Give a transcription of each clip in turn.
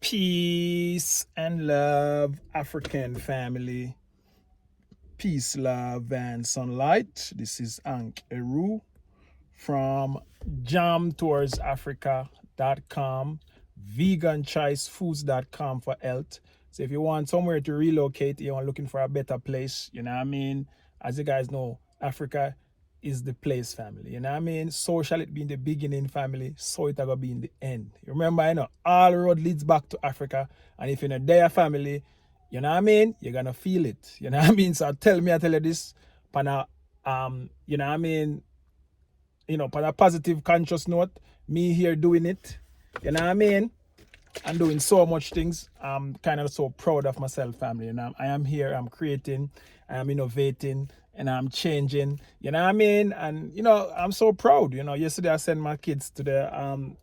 Peace and love, African family. Peace, love, and sunlight. This is Ankh Eru from jamtoursafrica.com, veganchoicefoods.com for health. So if you want somewhere to relocate, you're looking for a better place, you know what I mean? As you guys know, Africa is the place, family. You know what I mean? So shall it be in the beginning, family. So it will be in the end. Remember, all road leads back to Africa. And if you're in a there, family, you know what I mean? You're going to feel it. You know what I mean? So I tell you this, pana, you know what I mean? On a positive conscious note, me here doing it. You know what I mean? I'm doing so much things. I'm kind of so proud of myself, family. I am here, I'm creating, I am innovating, and I'm changing. You know what I mean? And I'm so proud. Yesterday I sent my kids to the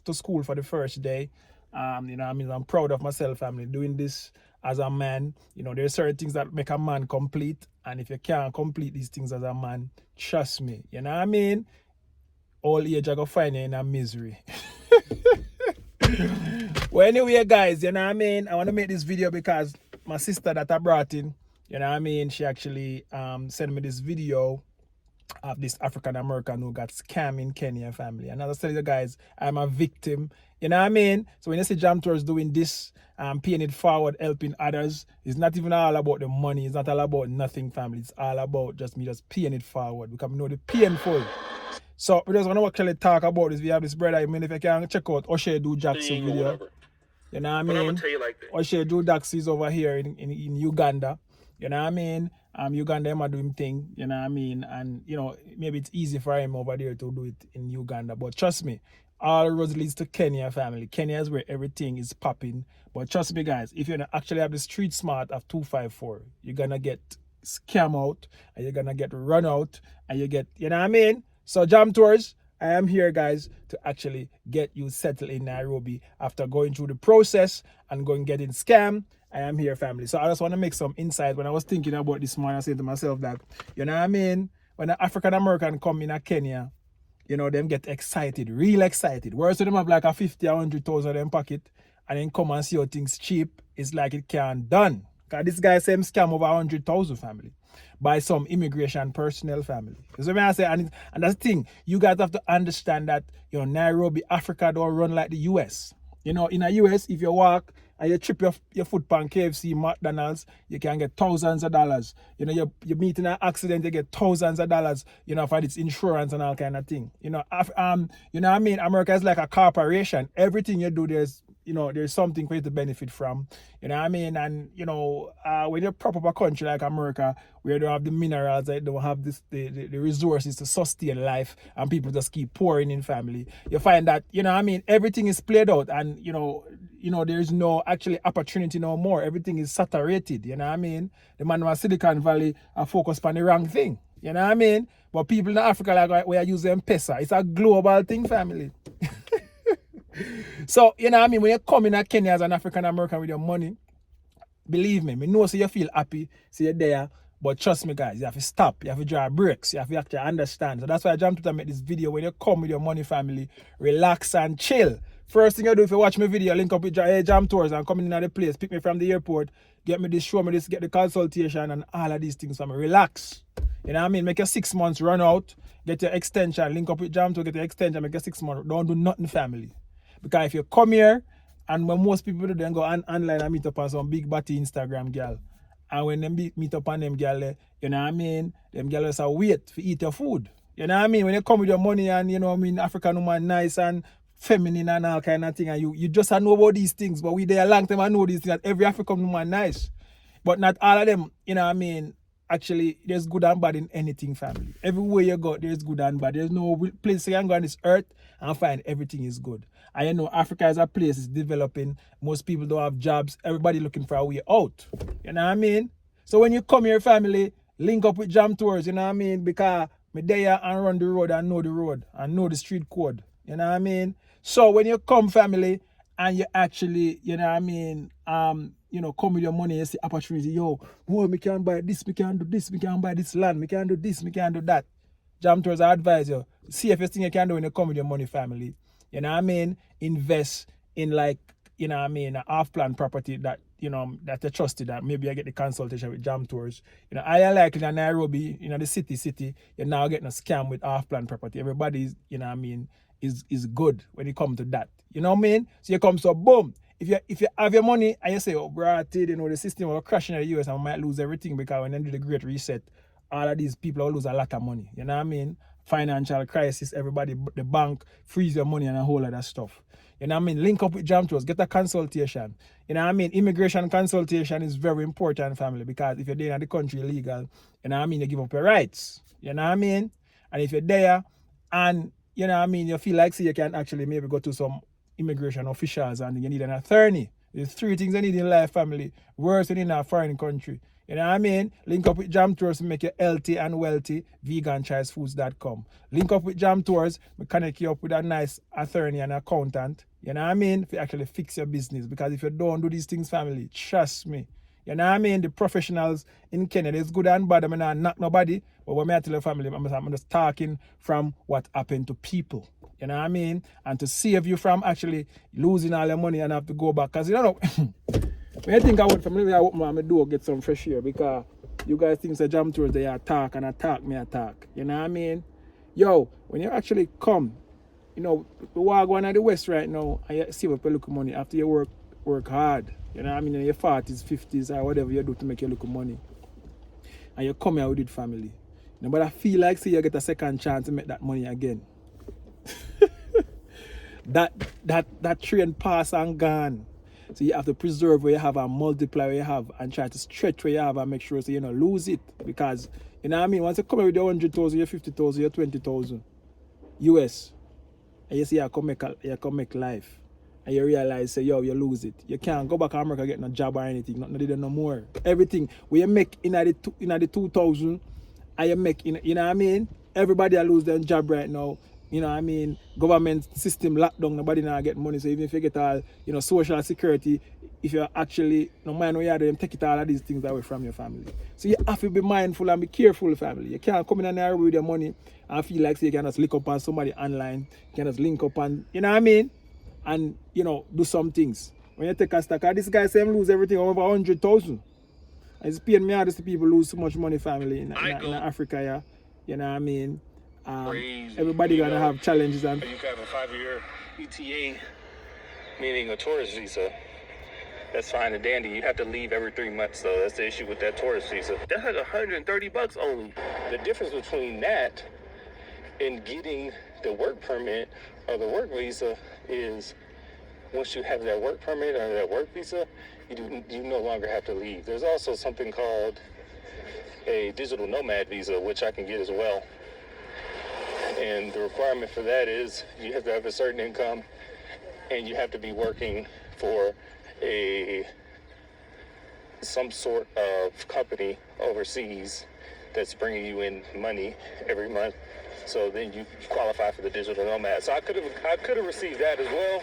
to school for the first day. I'm proud of myself, family, doing this as a man. There are certain things that make a man complete, and if you can't complete these things as a man, trust me. You know what I mean? All age I go find you in a misery. Well, anyway, guys, you know what I mean? I want to make this video because my sister that I brought in, you know what I mean? She actually sent me this video of this African American who got scammed in Kenya, family. And as I tell you guys, I'm a victim. You know what I mean? So when you see Jam Tours doing this, paying it forward, helping others, it's not even all about the money. It's not all about nothing, family. It's all about just paying it forward because we know the painful. So we just want to actually talk about this. We have this brother. I mean, if you can check out O'Shea Do Jackson video. Whatever. You know what I mean? But I'm gonna tell you like this. O'Shea Do Jackson is over here in Uganda. You know what I mean? Uganda him a do him thing, you know what I mean? And maybe it's easy for him over there to do it in Uganda. But trust me, all roads leads to Kenya, family. Kenya is where everything is popping. But trust me, guys, if you actually have the street smart of 254, you're gonna get scam out and you're gonna get run out and you get, you know what I mean? So Jam Tours, I am here, guys, to actually get you settled in Nairobi after going through the process and getting scammed. I am here, family. So I just want to make some insight. When I was thinking about this morning, I said to myself that, you know what I mean? When an African American come in Kenya, them get excited, real excited. Whereas them have like a 50 or 100,000 in them pocket and then come and see how things cheap, it's like it can't done. Because this guy said him scam over 100,000, family, by some immigration personnel, family. So when I say, and that's the thing, you guys have to understand that, Nairobi, Africa don't run like the US. In the US, if you walk and you trip your foot on KFC, McDonald's, you can get thousands of dollars. You meet in an accident, you get thousands of dollars, for its insurance and all kind of thing. You know what I mean? America is like a corporation. Everything you do, there's something for you to benefit from. You know what I mean? And, when you prop up a country like America, where they don't have the minerals, they don't have the resources to sustain life, and people just keep pouring in, family, you find that, everything is played out, and, there's no actually opportunity no more. Everything is saturated, you know what I mean? The man of Silicon Valley are focused on the wrong thing, you know what I mean? But people in Africa, like, we are using M-Pesa. It's a global thing, family. So, you know what I mean? When you come in Kenya as an African American with your money, believe me, I know so you feel happy, so you're there. But trust me, guys, you have to stop. You have to draw breaks. You have to actually understand. So that's why I jumped to make this video. When you come with your money, family, relax and chill. First thing you do, if you watch my video, link up with Jam Tours and come in the place, pick me from the airport, get me this, show me this, get the consultation and all of these things for me. Relax. You know what I mean? Make your 6 months run out, get your extension, link up with Jam Tours, get your extension, make your 6 months. Don't do nothing, family. Because if you come here, and when most people do, then go online and meet up on some big batty Instagram girl. And when they meet up on them girl, you know what I mean? Them girls are wait to eat your food. You know what I mean? When you come with your money and, African woman nice and feminine and all kind of thing, and you just know about these things, but we there a long time I know these things, that every African woman nice. But not all of them, you know what I mean? Actually, there's good and bad in anything, family. Everywhere you go, there's good and bad. There's no place you can go on this earth and find everything is good. And Africa is a place, it's developing. Most people don't have jobs. Everybody looking for a way out. You know what I mean? So when you come here, family, link up with Jam Tours, you know what I mean? Because me there and run the road and know the street code. You know what I mean? So when you come, family, and you actually, you know what I mean, come with your money, you see opportunity, me can buy this, me can do this, me can buy this land, me can do this, me can do that. Jam Tours, I advise you, see if you think you can do when you come with your money, family. You know what I mean? Invest in like you know what I mean, a off-plan property that, you know, that you trusted, that maybe I get the consultation with Jam Tours. You know, I like in Nairobi, you know, the city, you're now getting a scam with off-plan property. Everybody's, you know what I mean, is good when it comes to that. You know what I mean? So you come, so boom. If you have your money and you say, oh, bro, you know, the system will crash in the US and we might lose everything, because when they do the great reset, all of these people will lose a lot of money. You know what I mean? Financial crisis, everybody, the bank freeze your money and a whole lot of stuff. You know what I mean? Link up with Jam Tours, get a consultation. You know what I mean? Immigration consultation is very important, family, because if you're there in the country illegal, you know what I mean, you give up your rights. You know what I mean? And if you're there and, you know what I mean, you feel like, see, you can actually maybe go to some immigration officials and you need an attorney. There's 3 things you need in life, family. Worse than in a foreign country. You know what I mean? Link up with Jam Tours to make you healthy and wealthy. VeganChoicefoods.com. Link up with Jam Tours. We connect you up with a nice attorney and accountant. You know what I mean? To actually fix your business. Because if you don't do these things, family, trust me. You know what I mean? The professionals in Kenya, there's good and bad. I mean, I knock nobody. But when I tell the family, I'm just talking from what happened to people. You know what I mean? And to save you from actually losing all your money and have to go back. Because you don't know. When I think I would family, I open my door, get some fresh air, because you guys think the Jam Tours, they attack and attack me attack. You know what I mean? Yo, when you actually come, you know, the war going at the West right now, and you save up a little money after you work hard. You know what I mean? In your 40s, 50s, or whatever you do to make your little money. And you come here with it, family. You know, but I feel like, say, you get a second chance to make that money again. that train pass and gone. So you have to preserve where you have and multiply where you have and try to stretch where you have and make sure so you don't lose it. Because, you know what I mean, once you come with your 100,000, your 50,000, your 20,000 US, and you see you can make life, and you realize, say, yo, you lose it. You can't go back to America, get no job or anything, not did no more. Everything where you make in the 2000, and you make, you know what I mean? Everybody will lose their job right now. You know what I mean? Government system lockdown, nobody now get money. So even if you get all, you know, social security, if you're actually, no mind where you are, them take it all of these things away from your family. So you have to be mindful and be careful, family. You can't come in Nairobi with your money and feel like, say, you can just link up on somebody online. You can just link up on, you know what I mean? And, you know, do some things. When you take a stack, this guy say him lose everything over 100,000. It's paying me out to people lose so much money, family, in Africa, yeah. You know what I mean? Everybody gonna have challenges, and you have a 5-year ETA, meaning a tourist visa. That's fine and dandy. You have to leave every 3 months, though. That's the issue with that tourist visa. That's like $130 only. The difference between that and getting the work permit or the work visa is once you have that work permit or that work visa, you no longer have to leave. There's also something called a digital nomad visa, which I can get as well. And the requirement for that is you have to have a certain income and you have to be working for some sort of company overseas that's bringing you in money every month. So then you qualify for the digital nomad. So I could have received that as well.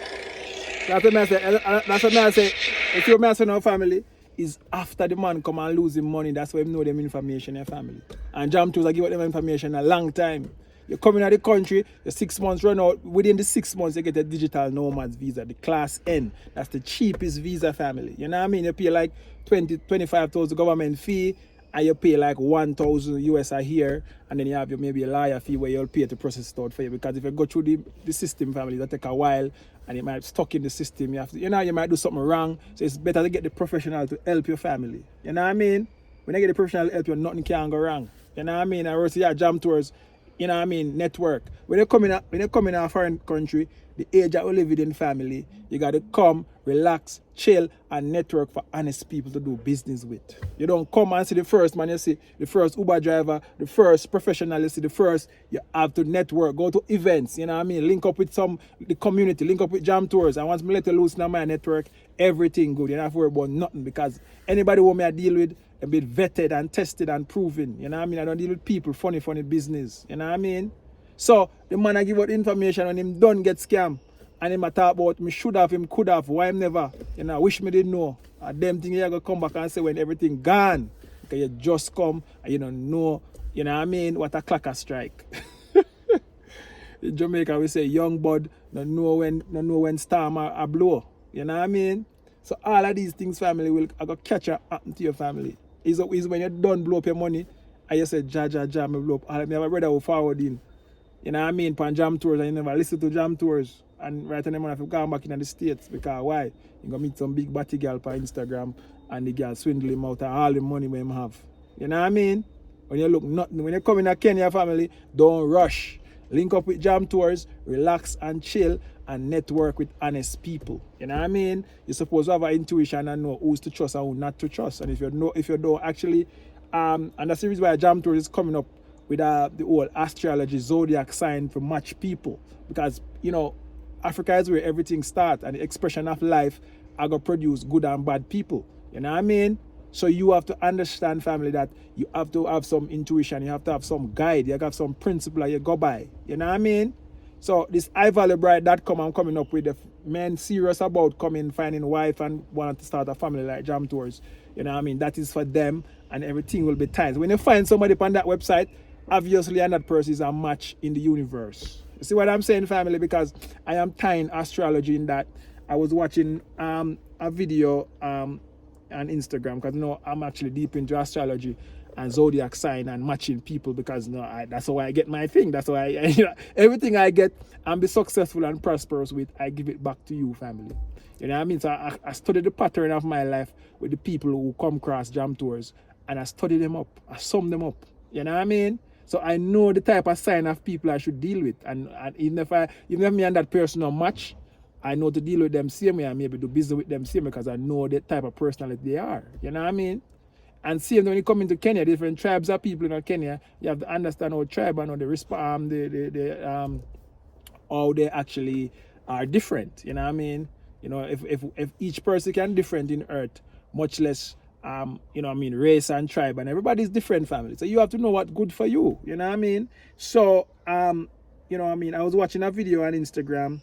That's what I say. If you're messing our family, is after the man come and lose him money, that's why him know them information in family. And Jam Tours, I give out them information a long time. You're coming out of the country, your 6 months run out. Within the 6 months, you get a digital nomads visa, the class N. That's the cheapest visa, family. You know what I mean? You pay like 25,000 government fee, and you pay like 1,000 US a year, and then you have maybe a lawyer fee where you'll pay to process it out for you. Because if you go through the system, family, that take a while, and it might stuck in the system. You have to, you might do something wrong. So it's better to get the professional to help your family. You know what I mean? When you get the professional to help you, nothing can go wrong. You know what I mean? I wrote, yeah, Jam Tours, you know what I mean, network. When you come in a foreign country, the age that we live in family, you got to come, relax, chill, and network for honest people to do business with. You don't come and see the first man, you see the first Uber driver, the first professional, you see the first. You have to network, go to events, you know what I mean, link up with the community, link up with Jam Tours. And once I let you loose in my network, everything good. You don't have to worry about nothing, because anybody who I deal with, a bit vetted and tested and proven. You know what I mean? I don't deal with people, funny business. You know what I mean? So the man I give out information and him don't get scammed. And him I talk about me should have, him could have, why him never. You know, I wish me didn't know. And them thing you gonna come back and say when everything gone. Because you just come and you don't know, you know what I mean, what a clock a strike. In Jamaica we say young bud don't know when storm a blow. You know what I mean? So all of these things, family, will I go catch up happen to your family. Is when you done blow up your money, and you say, ja, me blow up. I have a brother who forward in. You know what I mean? Pan jam tours, and you never listen to jam tours. And right now, if you come back in the States, because why? You gonna meet some big batty girl on Instagram, and the girl swindle him out of all the money we him have. You know what I mean? When you look nothing, when you come in a Kenya family, don't rush. Link up with jam tours, relax and chill, and network with honest people. You know what I mean? You're supposed to have an intuition and know who's to trust and who not to trust. And if you don't actually, and that's the reason why jam tours is coming up with the whole astrology zodiac sign for match people, because you know Africa is where everything starts, and the expression of life are gonna produce good and bad people. You know what I mean? So you have to understand, family, that you have to have some intuition, you have to have some guide, you have to have some principle that you go by. You know what I mean? So this iValleyBride.com, I'm coming up with the men serious about finding wife and wanting to start a family like Jam Tours. You know what I mean? That is for them, and everything will be timed. When you find somebody on that website, obviously and that person is a match in the universe. You see what I'm saying, family? Because I am tying astrology in that. I was watching a video on Instagram, because you know I'm actually deep into astrology and zodiac sign and matching people, because you know, that's how I get my thing. That's why you know, everything I get and be successful and prosperous with, I give it back to you, family. You know what I mean? So I study the pattern of my life with the people who come across Jam Tours, and I study them up, I sum them up. You know what I mean? So I know the type of sign of people I should deal with, and even if me and that person are match, I know to deal with them same way and maybe do business with them same way, because I know the type of personality they are. You know what I mean? And same when you come into Kenya, different tribes of people in Kenya, you have to understand how tribe and how how they actually are different. You know what I mean? You know, if each person can different in earth, much less you know what I mean, race and tribe, and everybody's different, family. So you have to know what's good for you. You know what I mean? So you know what I mean, I was watching a video on Instagram,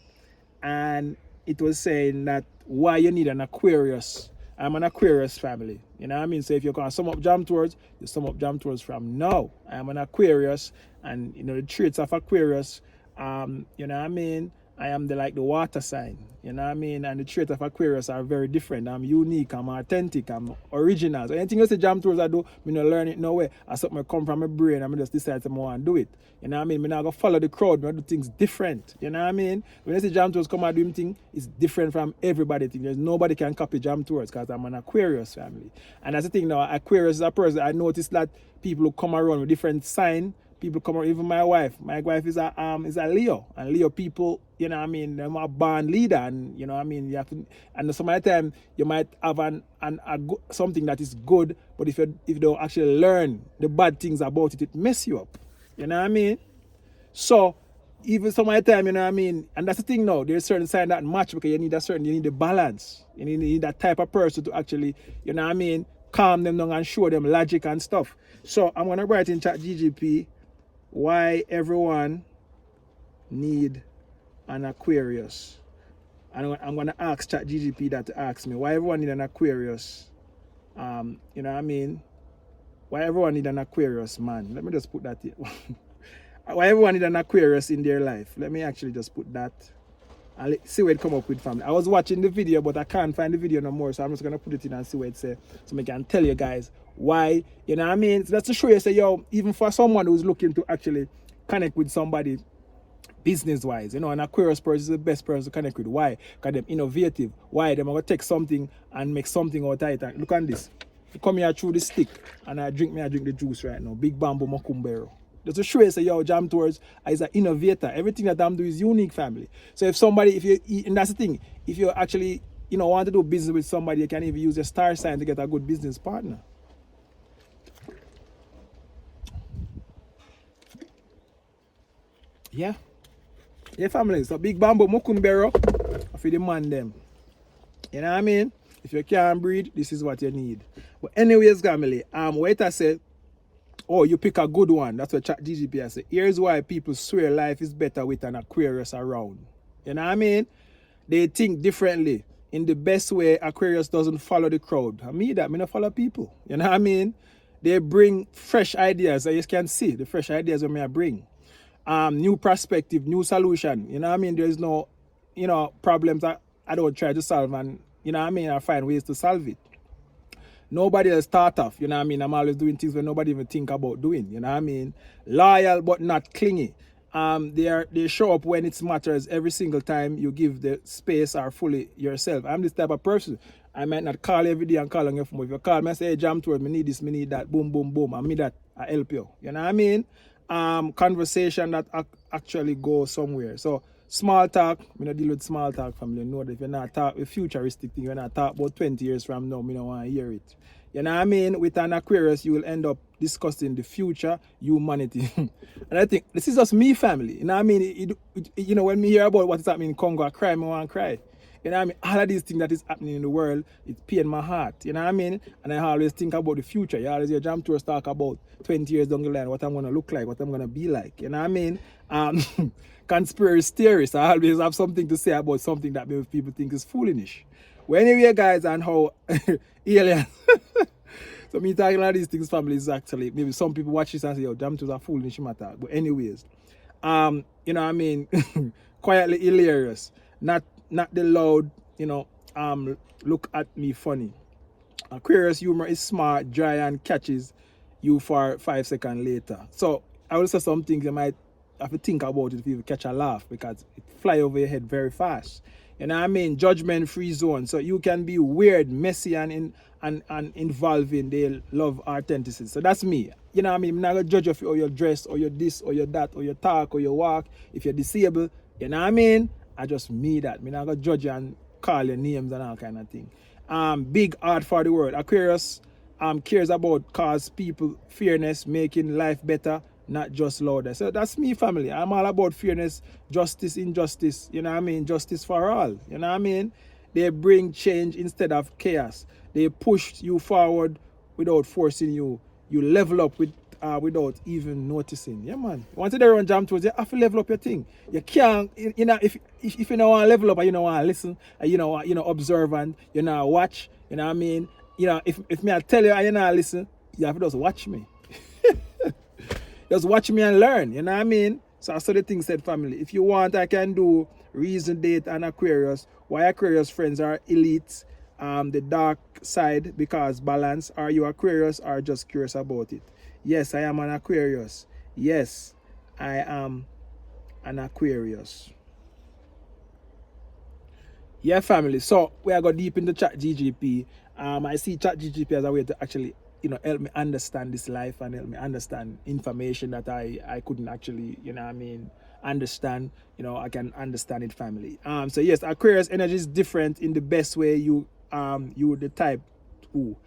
and it was saying that why you need an Aquarius. I'm an Aquarius family. You know what I mean? So if you're going to sum up Jam Tours, you sum up Jam Tours from now. I'm an Aquarius, and you know the traits of Aquarius, you know what I mean? I am the water sign, you know what I mean? And the traits of Aquarius are very different. I'm unique, I'm authentic, I'm original. So anything else the Jam Tours I do, I don't learn it no way. I something I come from my brain, I just decide to want to do it. You know what I mean? I'm not going to follow the crowd, I do things different. You know what I mean? When I say Jam Tours come and do thing, it's different from everybody. There's nobody can copy Jam Tours, because I'm an Aquarius family. And that's the thing now, Aquarius is a person. I noticed that people who come around with different sign, people come around, even my wife is a Leo, and Leo people, you know what I mean, they're a born leader, and you know what I mean, you have to, and some of the time you might have something that is good, but if you don't actually learn the bad things about it, it mess you up. You know what I mean? So even some of the time, you know what I mean, and that's the thing now, there's certain sign that match, because you need the balance. You need that type of person to actually, you know what I mean, calm them down and show them logic and stuff. So I'm gonna write in ChatGPT why everyone need an Aquarius. And I'm gonna ask ChatGPT that to ask me why everyone need an Aquarius. You know what I mean? Why everyone need an Aquarius, man? Let me just put that in. Why everyone need an Aquarius in their life? Let me actually just put that. I'll see what it come up with, family. I was watching the video, but I can't find the video no more, so I'm just gonna put it in and see what it says, so I can tell you guys why. You know what I mean? So that's to show you, say, yo, even for someone who's looking to actually connect with somebody business wise, you know, an Aquarius person is the best person to connect with. Why? Because they're innovative. Why? They're gonna take something and make something out of it. And look at this. You come here through the stick, and I drink the juice right now. Big bamboo mokumbero. Just to show you, say, yo, Jam Tours is an innovator. Everything that I'm doing is unique, family. So if somebody, and that's the thing, if you actually, you know, want to do business with somebody, you can even use your star sign to get a good business partner. Yeah. Yeah, family. So big bamboo mokumbero for the man them. You know what I mean? If you can't breathe, this is what you need. But anyways, family, what I said, oh, you pick a good one. That's what ChatGPT said. Here's why people swear life is better with an Aquarius around. You know what I mean? They think differently. In the best way, Aquarius doesn't follow the crowd. I mean that. I don't follow people. You know what I mean? They bring fresh ideas. As you can see, the fresh ideas that I bring. New perspective, new solution. You know what I mean? There's no, you know, problems I don't try to solve, and you know what I mean, I find ways to solve it. Nobody else start off, you know what I mean? I'm always doing things when nobody even think about doing, you know what I mean? Loyal but not clingy. They show up when it matters every single time you give the space or fully yourself. I'm this type of person. I might not call you every day and call on your phone. If you call me and say, hey, jam towards me need this, me need that, boom, boom, boom, and me that, I help you. You know what I mean? Conversation that actually goes somewhere. So small talk, me not deal with small talk, family. You know that if you're not talk with futuristic thing, you're not talk about 20 years from now, me don't want to hear it. You know what I mean? With an Aquarius, you will end up discussing the future, humanity. And I think this is just me, family. You know what I mean? You know, when me hear about what is happening in Congo, I cry, me want to cry. You know what I mean? All of these things that is happening in the world, it pain my heart. You know what I mean? And I always think about the future. You always hear jam tours talk about 20 years down the line, what I'm going to look like, what I'm going to be like. You know what I mean? Conspiracy theorists, I always have something to say about something that maybe people think is foolish. Well, anyway, guys, and how alien. So me talking about these things, family, is actually, maybe some people watch this and say, yo, jam tours are foolish matter. But anyways, you know what I mean? Quietly hilarious. Not the loud, you know, look at me funny. Aquarius humor is smart, dry, and catches you for 5 seconds later. So I will say some things you might have to think about it if you catch a laugh, because it fly over your head very fast. You know what I mean? Judgment-free zone. So you can be weird, messy, and involving. They love authenticity. So that's me. You know what I mean? I'm not gonna judge you for your dress, or your this, or your that, or your talk, or your walk. If you're disabled, you know what I mean? I just me that. I'm not gonna judge you and call your names and all kind of thing. Big art for the world. Aquarius cares about cause people fairness, making life better, not just louder. So that's me, family. I'm all about fairness, justice, injustice. You know what I mean? Justice for all. You know what I mean? They bring change instead of chaos. They push you forward without forcing you. You level up without even noticing. Yeah, man. Once you run jam towards, you have to level up your thing. You can't, you know, if you don't want to level up and you don't want to listen, and you know, observe and you know, watch, you know what I mean? You know, if me I tell you and you not listen, you have to just watch me. Just watch me and learn, you know what I mean? So I saw the thing said, family. If you want, I can do reason, date, and Aquarius. Why Aquarius friends are elite, the dark side because balance. Are you Aquarius or just curious about it? Yes, I am an Aquarius. Yes, I am an Aquarius. Yeah, family. So we are going deep into ChatGPT. I see ChatGPT as a way to actually, you know, help me understand this life and help me understand information that I couldn't actually, you know what I mean, understand. You know, I can understand it, family. So yes, Aquarius energy is different in the best way. You the type who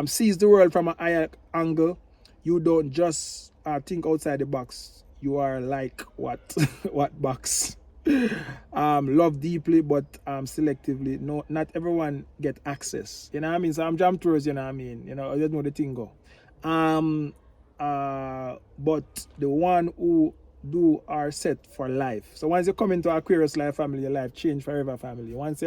sees the world from a higher angle. You don't just think outside the box. You are like what what box? Love deeply but selectively. No, not everyone get access. You know what I mean? So I'm jump towards, you know what I mean? You know, I just know the thing go. But the one who do are set for life. So once you come into Aquarius life, family, your life change forever, family. Once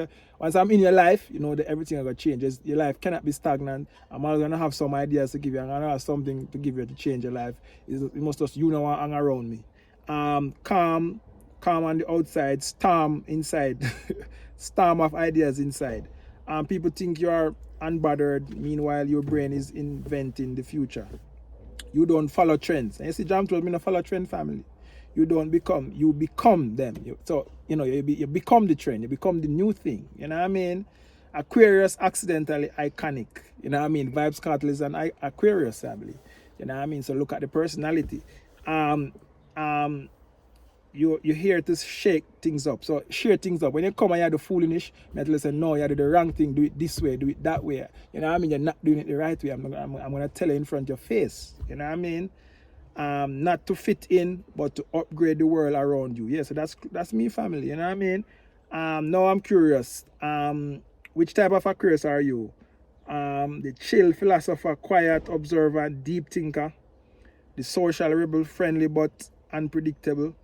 I'm in your life, you know that everything is gonna change. Your life cannot be stagnant. I'm always gonna have some ideas to give you. I'm gonna have something to give you to change your life. You must just, you know, hang around me. Calm on the outside, storm inside. Storm of ideas inside. People think you are unbothered, meanwhile your brain is inventing the future. You don't follow trends. And you see, Jam told me to follow trend, family. You don't become, you become them. So, you know, you become the trend, you become the new thing. You know what I mean? Aquarius accidentally iconic. You know what I mean? Vibes Cartel is an Aquarius family. You know what I mean? So look at the personality. You're here to shake things up. So share things up. When you come and you do the foolish, you have to listen, no, you do the wrong thing, do it this way, do it that way. You know what I mean? You're not doing it the right way. I'm gonna tell you in front of your face. You know what I mean? Not to fit in, but to upgrade the world around you. Yeah, so that's me, family. You know what I mean? Now I'm curious. Which type of Aquarius are you? The chill philosopher, quiet observer, deep thinker, the social rebel, friendly but unpredictable,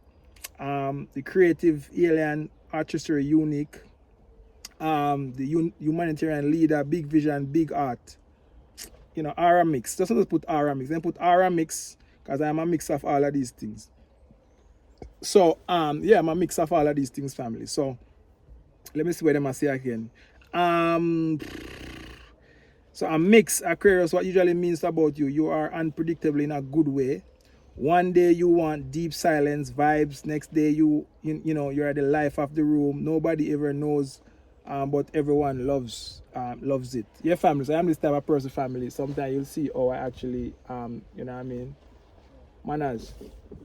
the creative alien, artistry unique, the humanitarian leader, big vision, big art. You know, aura mix. Just not put aura mix. Then put aura mix because I'm a mix of all of these things. So yeah, I'm a mix of all of these things, family. So let me see what them I say again. So a mix, Aquarius, what usually means about you, you are unpredictable in a good way. One day you want deep silence vibes. Next day you know you're the life of the room. Nobody ever knows, but everyone loves it. Your family. So I'm this type of person. Family. Sometimes you'll see, oh, I actually you know what I mean, manners.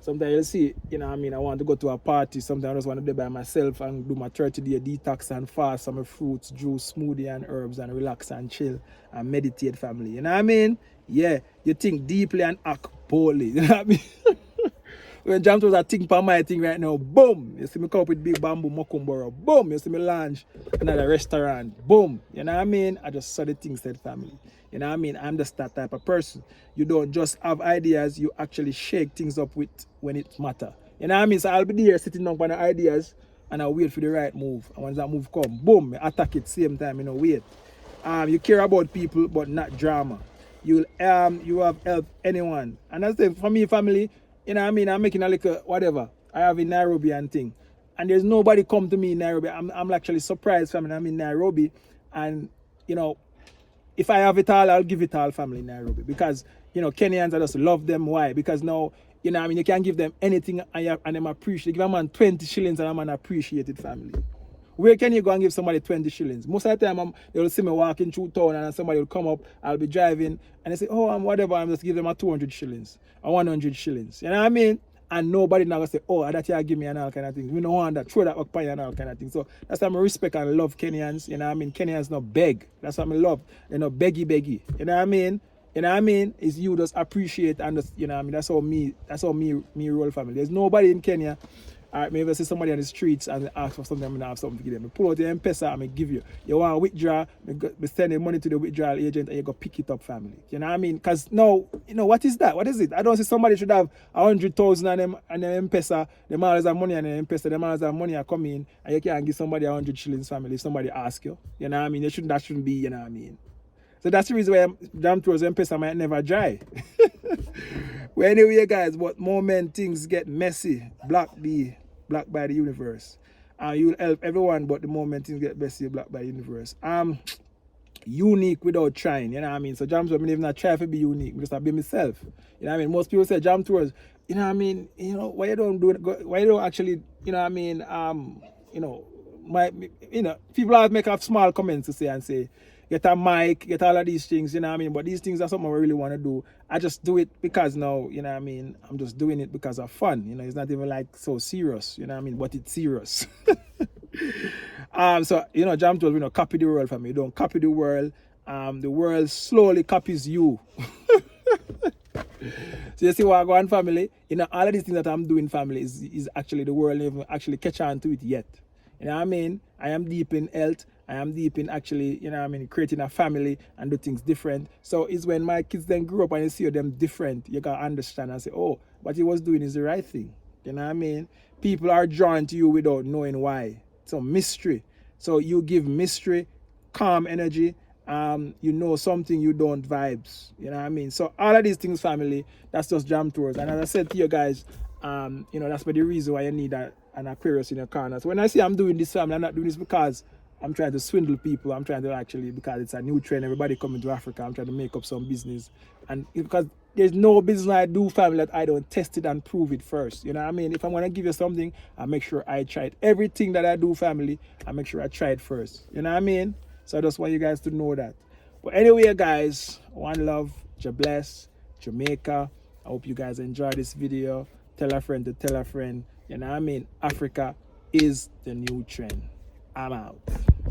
Sometimes you'll see, you know what I mean, I want to go to a party. Sometimes I just want to be by myself and do my 30-day detox and fast, some fruits, juice, smoothie and herbs and relax and chill and meditate, family. You know what I mean? Yeah, you think deeply and act boldly. You know what I mean? When Jam was a think for my thing right now, boom. You see me come up with big bamboo mokumboro, boom. You see me launch another restaurant, boom. You know what I mean? I just saw the things said, family. You know what I mean? I'm just that type of person. You don't just have ideas, you actually shake things up with when it matter. You know what I mean? So I'll be there sitting down on the ideas and I'll wait for the right move. And once that move come, boom, I attack it same time, you know, wait. You care about people but not drama. You have helped anyone. And that's the for me, family, you know what I mean? I'm making a little whatever. I have in Nairobi and thing. And there's nobody come to me in Nairobi. I'm actually surprised, family. I'm in Nairobi and you know, if I have it all, I'll give it all, family, in Nairobi. Because, you know, Kenyans, I just love them. Why? Because now, you know what I mean, you can give them anything and them appreciate. Give a man 20 shillings and a man appreciate it, family. Where can you go and give somebody 20 shillings? Most of the time, they will see me walking through town and somebody will come up, I'll be driving, and they say, oh, I'm whatever, I'm just give them a 200 shillings or 100 shillings. You know what I mean? And nobody now say, oh, that you give me and all kind of things. We don't want that, throw that up by and all kind of things. So that's why I respect and love Kenyans. You know what I mean? Kenyans not beg. That's what I love. They're not beggy. You know what I mean? You know what I mean? It's you just appreciate and just, you know what I mean? That's how me roll, family. There's nobody in Kenya. Maybe I see somebody on the streets and ask for something, I'm gonna have something to give them. I pull out the M-Pesa and I give you. You want to withdraw, I send the money to the withdrawal agent and you go pick it up, family. You know what I mean? Because no, you know, what is that? What is it? I don't see somebody should have 100,000 on them and the M-Pesa, them always have money on the M-Pesa, them always have money are coming and you can't give somebody 100 shillings, family, if somebody ask you. You know what I mean? That shouldn't be, you know what I mean? So that's the reason why Jam towards M-Pesa might never dry. Well, anyway, guys, but moment things get messy. Black by the universe. You'll help everyone, but the moment things get messy, black by the universe. Unique without trying, you know what I mean? So Jam Tours, I even not try to be unique, I just have to be myself. You know what I mean? Most people say Jam Tours, you know what I mean? You know, why you don't actually, you know what I mean? You know, people always make up small comments to say and say, get a mic, get all of these things, you know what I mean? But these things are something I really want to do. I just do it because now, you know what I mean? I'm just doing it because of fun. You know, it's not even like so serious, you know what I mean? But it's serious. So, you know, Jam Tours, you know, copy the world from me. You don't copy the world. The world slowly copies you. So you see what I go on, family? You know, all of these things that I'm doing, family, is actually the world even actually catch on to it yet. You know what I mean? I am deep in health. I am deep in actually, you know what I mean, creating a family and do things different. So it's when my kids then grow up and you see them different, you can understand and say, oh, what he was doing is the right thing. You know what I mean? People are drawn to you without knowing why. So mystery. So you give mystery, calm energy. You know something you don't vibes. You know what I mean? So all of these things, family, that's just Jam Tours. And as I said to you guys, you know, that's the reason why you need an Aquarius in your corner. So when I say I'm doing this, family, I'm not doing this because I'm trying to swindle people. I'm trying to actually, because it's a new trend, everybody coming to Africa, I'm trying to make up some business. And because there's no business I do, family, that I don't test it and prove it first. You know what I mean? If I'm going to give you something, I make sure I try it. Everything that I do, family, I make sure I try it first. You know what I mean? So I just want you guys to know that. But anyway, guys, one love, bless, Jamaica. I hope you guys enjoy this video. Tell a friend to tell a friend. You know what I mean? Africa is the new trend. I'm out.